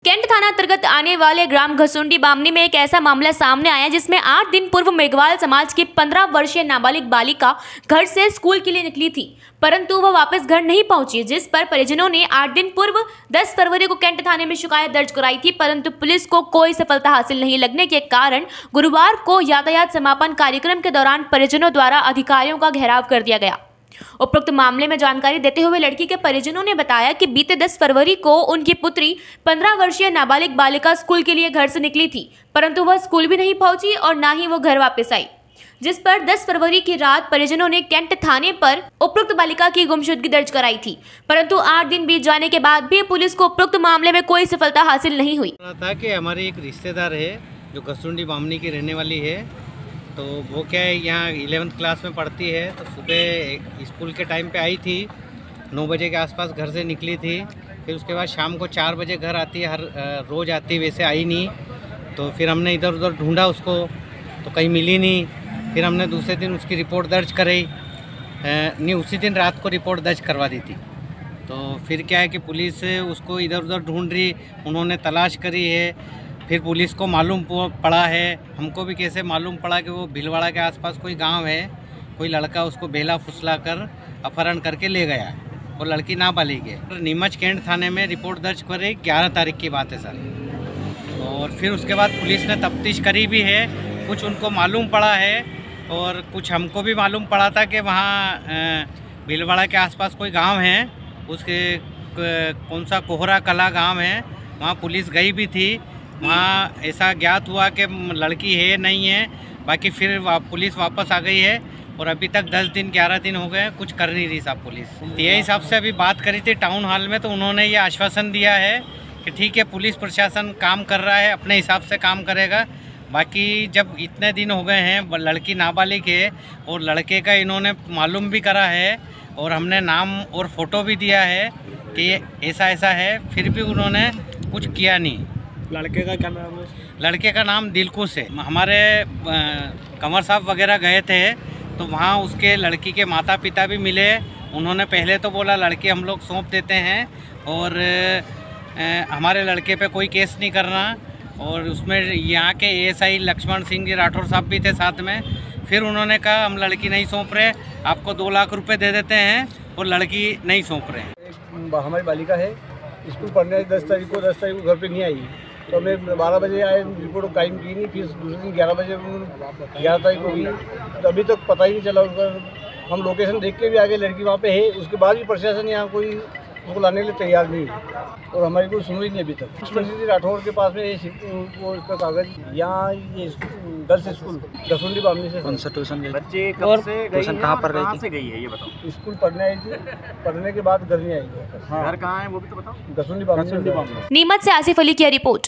Cantt थाना अंतर्गत आने वाले ग्राम घसुंडी बामनी में एक ऐसा मामला सामने आया जिसमें 8 दिन पूर्व मेघवाल समाज की 15 वर्षीय नाबालिग बालिका घर से स्कूल के लिए निकली थी, परंतु वह वापस घर नहीं पहुंची, जिस पर परिजनों ने 8 दिन पूर्व 10 फरवरी को कैंट थाने में शिकायत दर्ज कराई थी, परंतु पुलिस को कोई सफलता हासिल नहीं लगने के कारण गुरुवार को यातायात समापन कार्यक्रम के दौरान परिजनों द्वारा अधिकारियों का घेराव कर दिया गया। उपरोक्त मामले में जानकारी देते हुए लड़की के परिजनों ने बताया कि बीते 10 फरवरी को उनकी पुत्री 15 वर्षीय नाबालिग बालिका स्कूल के लिए घर से निकली थी, परंतु वह स्कूल भी नहीं पहुंची और ना ही वो घर वापस आई, जिस पर 10 फरवरी की रात परिजनों ने कैंट थाने पर उपरोक्त बालिका की गुमशुदगी दर्ज कराई थी, परंतु 8 दिन बीत जाने के बाद भी पुलिस को उपरोक्त मामले में कोई सफलता हासिल नहीं हुई। था कि हमारी एक रिश्तेदार है जो घसुंडी बामनी की रहने वाली है, तो वो क्या है यहाँ 11th क्लास में पढ़ती है, तो सुबह स्कूल के टाइम पे आई थी, 9 बजे के आसपास घर से निकली थी, फिर उसके बाद शाम को 4 बजे घर आती है, हर रोज़ आती, वैसे आई नहीं। तो फिर हमने इधर उधर ढूंढा उसको, तो कहीं मिली नहीं। फिर हमने दूसरे दिन उसकी रिपोर्ट दर्ज कराई, नहीं उसी दिन रात को रिपोर्ट दर्ज करवा दी थी। तो फिर क्या है कि पुलिस उसको इधर उधर ढूंढ रही, उन्होंने तलाश करी है, फिर पुलिस को मालूम पड़ा है, हमको भी कैसे मालूम पड़ा कि वो भीलवाड़ा के आसपास कोई गांव है, कोई लड़का उसको बेला फुसला कर अपहरण करके ले गया और लड़की नाबालिग है। नीमच कैंट थाने में रिपोर्ट दर्ज कर रही, 11 तारीख की बात है सर। और फिर उसके बाद पुलिस ने तफ्तीश करी भी है, कुछ उनको मालूम पड़ा है और कुछ हमको भी मालूम पड़ा था कि वहाँ भीलवाड़ा के आसपास कोई गाँव है, उसके कौन सा कोहरा कला गाँव है, वहाँ पुलिस गई भी थी। वहाँ ऐसा ज्ञात हुआ कि लड़की है नहीं है, बाकी फिर पुलिस वापस आ गई है और अभी तक 10 दिन 11 दिन हो गए, कुछ कर नहीं रही साहब पुलिस। यही हिसाब से अभी बात करी थी टाउन हॉल में, तो उन्होंने ये आश्वासन दिया है कि ठीक है पुलिस प्रशासन काम कर रहा है, अपने हिसाब से काम करेगा। बाकी जब इतने दिन हो गए हैं, लड़की नाबालिग है और लड़के का इन्होंने मालूम भी करा है और हमने नाम और फ़ोटो भी दिया है कि ऐसा ऐसा है, फिर भी उन्होंने कुछ किया नहीं। लड़के का क्या नाम है? लड़के का नाम दिलकुश है। हमारे कंवर साहब वगैरह गए थे, तो वहाँ उसके लड़की के माता पिता भी मिले। उन्होंने पहले तो बोला लड़की हम लोग सौंप देते हैं और हमारे लड़के पे कोई केस नहीं करना, और उसमें यहाँ के एएसआई लक्ष्मण सिंह जी राठौर साहब भी थे साथ में। फिर उन्होंने कहा हम लड़की नहीं सौंप रहे, आपको 2 लाख रुपए दे देते हैं, और लड़की नहीं सौंप रहे हैं। हमारी बालिका है, स्कूल पढ़ने 10 तारीख को घर पे नहीं आई, तो हमें 12 बजे आए, रिपोर्ट कायम की नहीं, फिर दूसरे दिन 11 बजे 11 तारीख को हुई, तो अभी तक पता ही नहीं चला उसका। हम लोकेशन देख के भी आगे लड़की वहाँ पे है, उसके बाद भी प्रशासन यहाँ कोई उसको लाने के लिए तैयार नहीं है और हमारी कोई सुनवाई नहीं अभी तक। लक्ष्मण सिंह राठौर के पास में वो इसका कागज, यहाँ ये गर्ल्स स्कूल घसुंडी बामनी से। कौन सा ट्यूशन गई? बच्चे कब से गई ट्यूशन कहाँ पर कहाँ से गई है ये बताओ? स्कूल पढ़ने आई थी, पढ़ने के बाद घर नहीं आई। घर कहाँ है वो भी तो बताओ? घसुंडी बामनी। नीमच से आसिफ अली की रिपोर्ट।